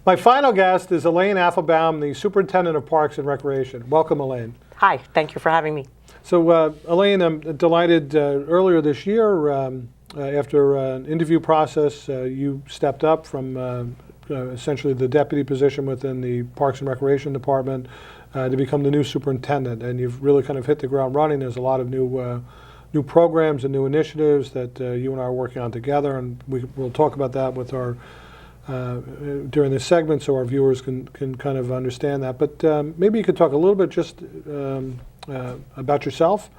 My final guest is Elaine Apfelbaum, the Superintendent of Parks and Recreation. Welcome, Elaine. Hi, thank you for having me. So, Elaine, I'm delighted earlier this year, after an interview process, you stepped up from essentially the deputy position within the Parks and Recreation Department to become the new superintendent, and you've really kind of hit the ground running. There's a lot of new programs and new initiatives that you and I are working on together, and we'll talk about that with our during this segment so our viewers can kind of understand that. But maybe you could talk a little bit just about yourself,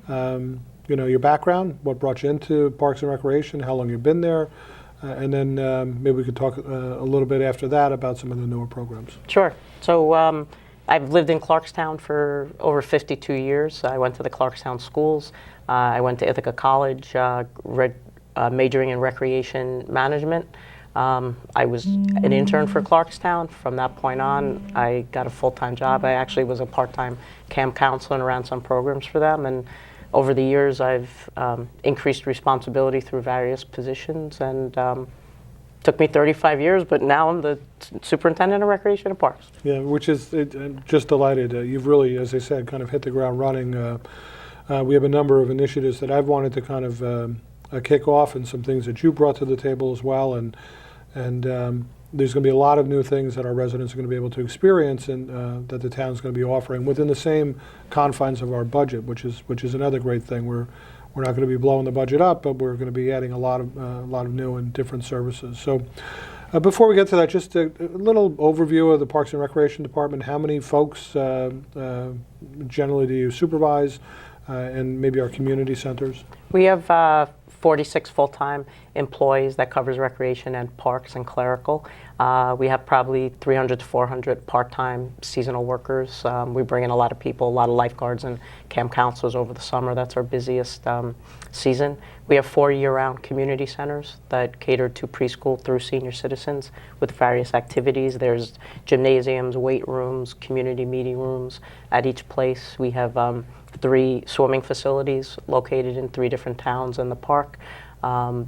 your background, what brought you into Parks and Recreation, how long you've been there, and then maybe we could talk a little bit after that about some of the newer programs. Sure. So I've lived in Clarkstown for over 52 years. I went to the Clarkstown schools. I went to Ithaca College, majoring in recreation management. I was an intern for Clarkstown. From that point on, I got a full-time job. I actually was a part-time camp counselor and ran some programs for them. And over the years, I've increased responsibility through various positions. And took me 35 years, but now I'm the Superintendent of Recreation and Parks. Yeah, which is just delighted. You've really, as I said, kind of hit the ground running. We have a number of initiatives that I've wanted to kind of kick off, and some things that you brought to the table as well. And there's going to be a lot of new things that our residents are going to be able to experience, and that the town's going to be offering within the same confines of our budget, which is another great thing. We're not going to be blowing the budget up, but we're going to be adding a lot of new and different services. So before we get to that, just a little overview of the Parks and Recreation Department. How many folks generally do you supervise, and maybe our community centers? We have 46 full-time employees. That covers recreation and parks and clerical. We have probably 300 to 400 part-time seasonal workers. We bring in a lot of people, a lot of lifeguards and camp counselors over the summer. That's our busiest season. We have 4 year-round community centers that cater to preschool through senior citizens with various activities. There's gymnasiums, weight rooms, community meeting rooms at each place. We have 3 swimming facilities located in 3 different towns in the park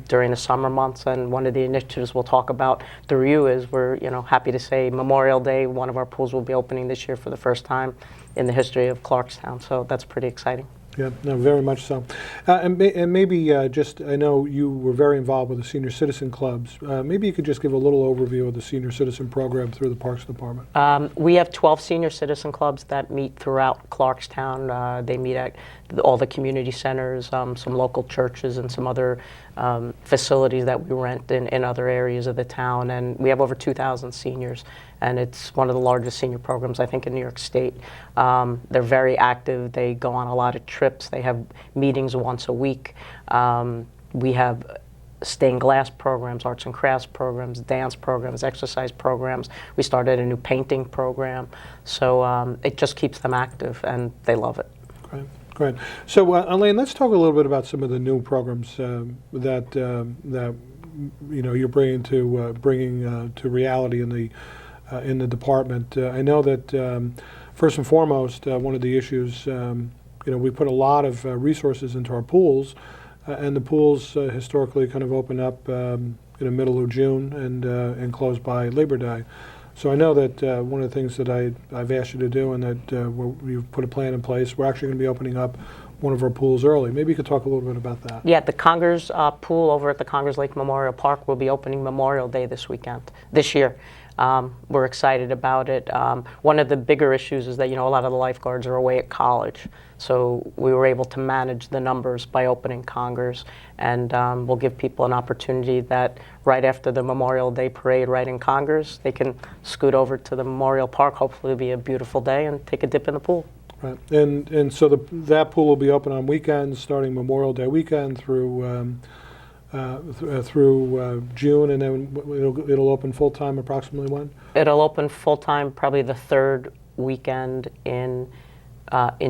during the summer months. And one of the initiatives we'll talk about through you is we're happy to say Memorial Day, one of our pools will be opening this year for the first time in the history of Clarkstown. So that's pretty exciting. Yeah, no, very much so. And maybe just, I know you were very involved with the senior citizen clubs. Maybe you could just give a little overview of the senior citizen program through the Parks Department. We have 12 senior citizen clubs that meet throughout Clarkstown. They meet at all the community centers, some local churches, and some other facilities that we rent in other areas of the town. And we have over 2,000 seniors. And it's one of the largest senior programs, I think, in New York State. They're very active. They go on a lot of trips. They have meetings once a week. We have stained glass programs, arts and crafts programs, dance programs, exercise programs. We started a new painting program. So it just keeps them active, and they love it. Great. Great. So, Elaine, let's talk a little bit about some of the new programs that you're bringing to reality in the department. I know that first and foremost, one of the issues, we put a lot of resources into our pools, and the pools historically kind of open up in the middle of June and close by Labor Day. So I know that one of the things that I've asked you to do, and that we've put a plan in place, we're actually going to be opening up one of our pools early. Maybe you could talk a little bit about that. Yeah, the Congers pool over at the Congers Lake Memorial Park will be opening Memorial Day this year. We're excited about it. One of the bigger issues is that, a lot of the lifeguards are away at college. So we were able to manage the numbers by opening Congers, and we'll give people an opportunity that right after the Memorial Day parade right in Congers, they can scoot over to the Memorial Park. Hopefully it'll be a beautiful day, and take a dip in the pool. Right, and so that pool will be open on weekends, starting Memorial Day weekend through June, and then it'll open full time approximately when? It'll open full time probably the 3rd weekend in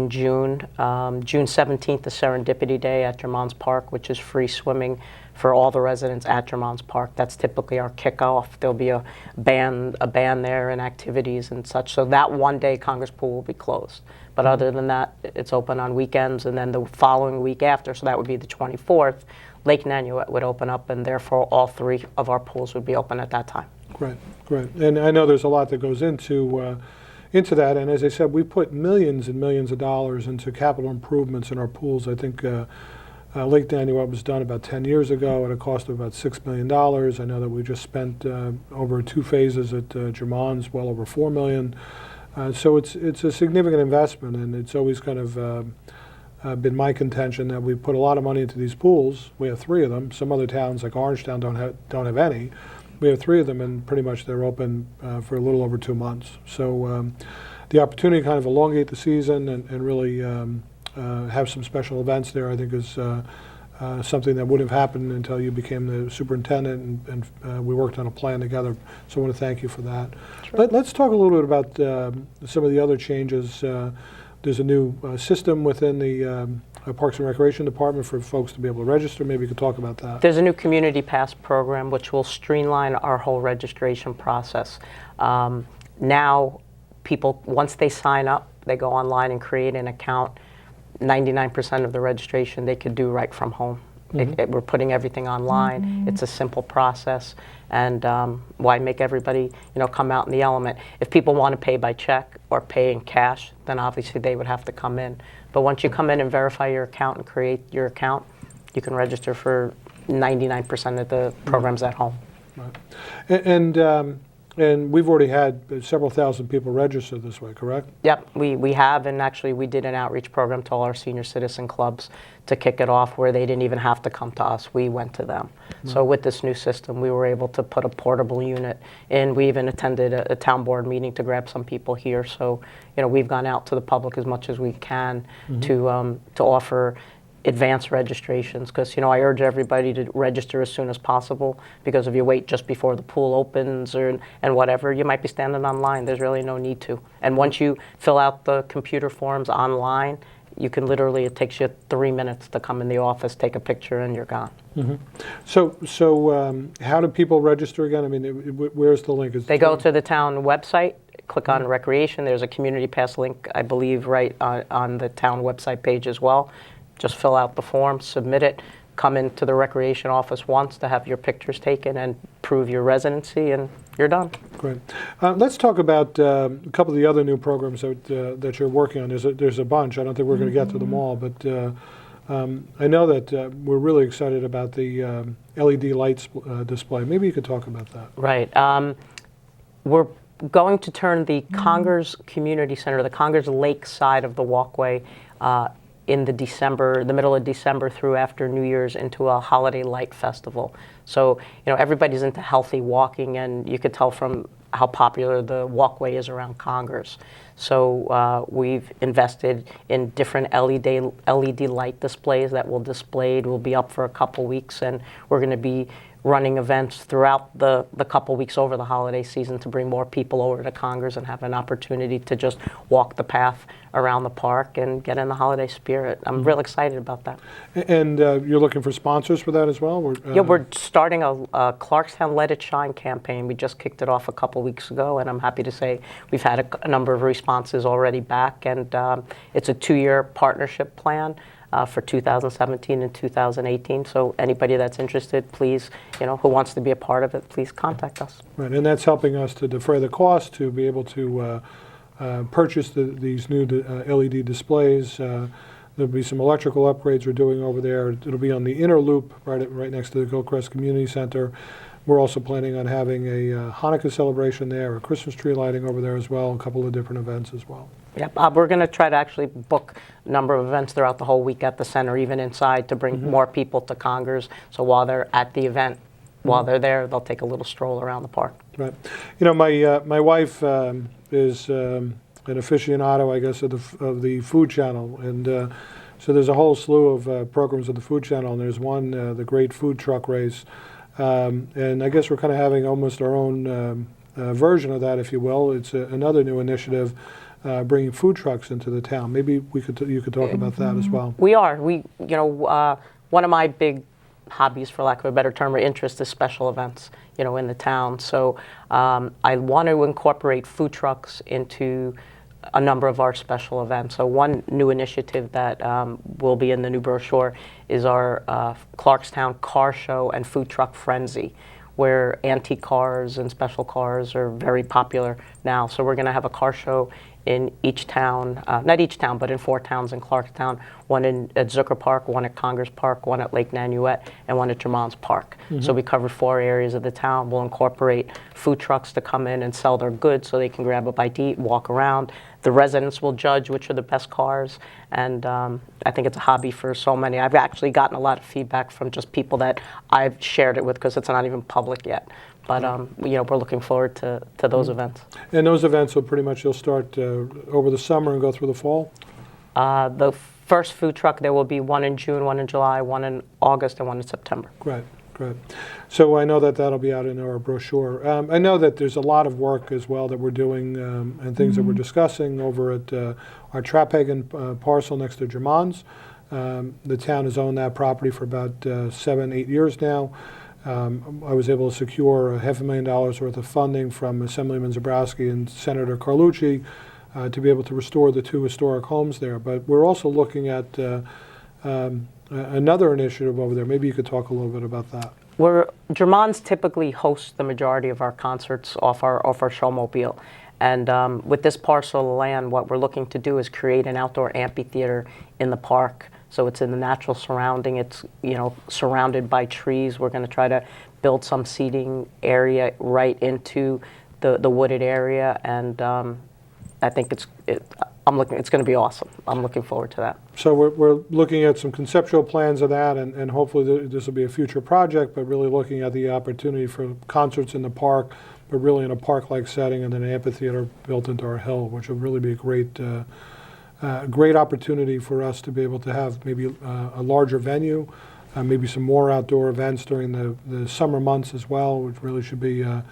June. June 17th is Serendipity Day at Jermon's Park, which is free swimming for all the residents at Jermon's Park. That's typically our kickoff. There'll be a band there and activities and such. So that one day, Congress Pool will be closed. But other than that, it's open on weekends, and then the following week after, so that would be the 24th, Lake Nanuet would open up, and therefore all 3 of our pools would be open at that time. Great, great. And I know there's a lot that goes into that. And as I said, we put millions and millions of dollars into capital improvements in our pools. I think Lake Nanuet was done about 10 years ago at a cost of about $6 million. I know that we just spent over 2 phases at Germans, well over $4 million. So it's a significant investment, and it's always kind of been my contention that we put a lot of money into these pools. We have 3 of them. Some other towns like Orangetown don't have any. We have 3 of them, and pretty much they're open for a little over 2 months. So the opportunity to kind of elongate the season and really have some special events there, I think, is something that wouldn't have happened until you became the superintendent, and we worked on a plan together. So I want to thank you for that. Sure. Let's talk a little bit about some of the other changes. There's a new system within the Parks and Recreation Department for folks to be able to register. Maybe you could talk about that. There's a new Community Pass program which will streamline our whole registration process. Now, people, once they sign up, they go online and create an account. 99% of the registration they could do right from home. We're putting everything online. It's a simple process, and why make everybody, come out in the element? If people want to pay by check or pay in cash, then obviously they would have to come in. But once you come in and verify your account and create your account, you can register for 99% of the programs at home. Right. And we've already had several thousand people register this way, correct? Yep, we have, and actually we did an outreach program to all our senior citizen clubs to kick it off where they didn't even have to come to us. We went to them. Right. So with this new system, we were able to put a portable unit in. We even attended a town board meeting to grab some people here. So, we've gone out to the public as much as we can to offer advanced registrations, because I urge everybody to register as soon as possible, because if you wait just before the pool opens and whatever, you might be standing online. There's really no need to. And once you fill out the computer forms online, you can literally, it takes you 3 minutes to come in the office, take a picture, and you're gone. So how do people register again? I mean, where's the link? They go to the town website, click on Recreation. There's a Community Pass link, I believe, right on the town website page as well. Just fill out the form, submit it, come into the recreation office once to have your pictures taken and prove your residency, and you're done. Great. Let's talk about a couple of the other new programs that you're working on. There's a bunch. I don't think we're going to get to them all, but I know that we're really excited about the LED lights display. Maybe you could talk about that. Right. We're going to turn the Congers Community Center, the Congers Lake side of the walkway, in the middle of December through after New Year's, into a holiday light festival. So, everybody's into healthy walking, and you could tell from how popular the walkway is around Congers. So we've invested in different LED light displays that will will be up for a couple weeks, and we're going to be running events throughout the couple weeks over the holiday season to bring more people over to Congers and have an opportunity to just walk the path around the park and get in the holiday spirit. I'm real excited about that. And you're looking for sponsors for that as well? Yeah, we're starting a Clarkstown Let It Shine campaign. We just kicked it off a couple weeks ago, and I'm happy to say we've had a number of responses already back, and it's a 2-year partnership plan for 2017 and 2018. So anybody that's interested, please, who wants to be a part of it, please contact us. Right, and that's helping us to defray the cost to be able to purchase these new LED displays. There'll be some electrical upgrades we're doing over there. It'll be on the inner loop right next to the Gilchrist Community Center. We're also planning on having a Hanukkah celebration there, a Christmas tree lighting over there as well, a couple of different events as well. Yep, we're going to try to actually book a number of events throughout the whole week at the center, even inside, to bring more people to Congers. So while they're at the event, while they're there, they'll take a little stroll around the park. Right. My wife is an aficionado, I guess, of the Food Channel, and so there's a whole slew of programs of the Food Channel, and there's one, the Great Food Truck Race. And I guess we're kind of having almost our own version of that, if you will. It's another new initiative, bringing food trucks into the town. Maybe you could talk about that as well. We are. One of my big hobbies, for lack of a better term, or interest is special events, in the town. So I want to incorporate food trucks into a number of our special events. So one new initiative that will be in the new brochure is our Clarkstown Car Show and Food Truck Frenzy, where antique cars and special cars are very popular now. So we're going to have a car show in each town, not each town, but in 4 towns in Clarkstown, one at Zucker Park, one at Congress Park, one at Lake Nanuet, and one at Jermon's Park. So we covered 4 areas of the town. We'll incorporate food trucks to come in and sell their goods so they can grab a bite to eat, walk around. The residents will judge which are the best cars, and I think it's a hobby for so many. I've actually gotten a lot of feedback from just people that I've shared it with because it's not even public yet. But we're looking forward to those events. And those events will pretty much, you'll start over the summer and go through the fall? The first food truck, there will be one in June, one in July, one in August, and one in September. Great. So I know that that'll be out in our brochure. I know that there's a lot of work as well that we're doing and things that we're discussing over at our Traphagen parcel next to Jermon's. The town has owned that property for about 7-8 years now. I was able to secure $500,000 worth of funding from Assemblyman Zabrowski and Senator Carlucci to be able to restore the 2 historic homes there. But we're also looking at another initiative over there. Maybe you could talk a little bit about that. Jermon's typically hosts the majority of our concerts off our showmobile. And with this parcel of land, what we're looking to do is create an outdoor amphitheater in the park. So it's in the natural surrounding. It's surrounded by trees. We're going to try to build some seating area right into the wooded area, and I think it's going to be awesome. I'm looking forward to that. So we're looking at some conceptual plans of that, and hopefully this will be a future project, but really looking at the opportunity for concerts in the park, but really in a park-like setting, and then an amphitheater built into our hill, which will really be a great opportunity for us to be able to have maybe a larger venue, maybe some more outdoor events during the summer months as well, which really should be a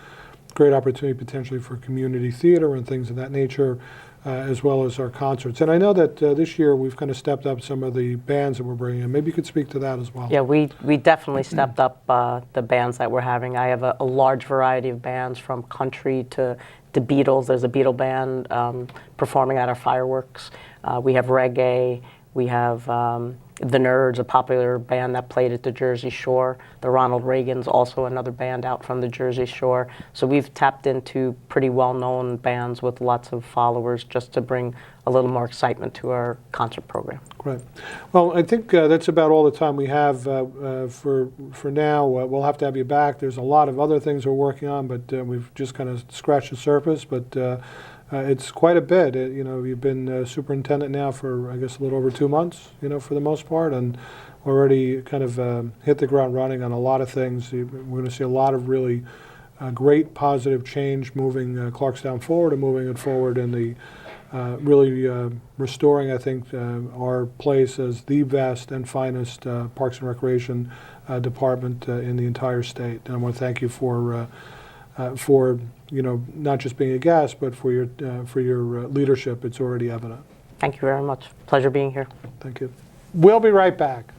great opportunity potentially for community theater and things of that nature, as well as our concerts. And I know that this year we've kind of stepped up some of the bands that we're bringing in. Maybe you could speak to that as well. Yeah, we definitely stepped up the bands that we're having. I have a large variety of bands from country to the Beatles. There's a Beatle band performing at our fireworks. We have reggae. We have the Nerds, a popular band that played at the Jersey Shore. The Ronald Reagans, also another band out from the Jersey Shore. So we've tapped into pretty well-known bands with lots of followers just to bring a little more excitement to our concert program. Great. Well, I think that's about all the time we have for now. We'll have to have you back. There's a lot of other things we're working on, but we've just kind of scratched the surface. But it's quite a bit. You've been superintendent now for, I guess, a little over 2 months, for the most part, and already kind of hit the ground running on a lot of things. We're going to see a lot of really great positive change moving Clarkstown forward and moving it forward in the really restoring, I think, our place as the best and finest Parks and Recreation department in the entire state. And I want to thank you for not just being a guest, but for your leadership. It's already evident. Thank you very much. Pleasure being here. Thank you. We'll be right back.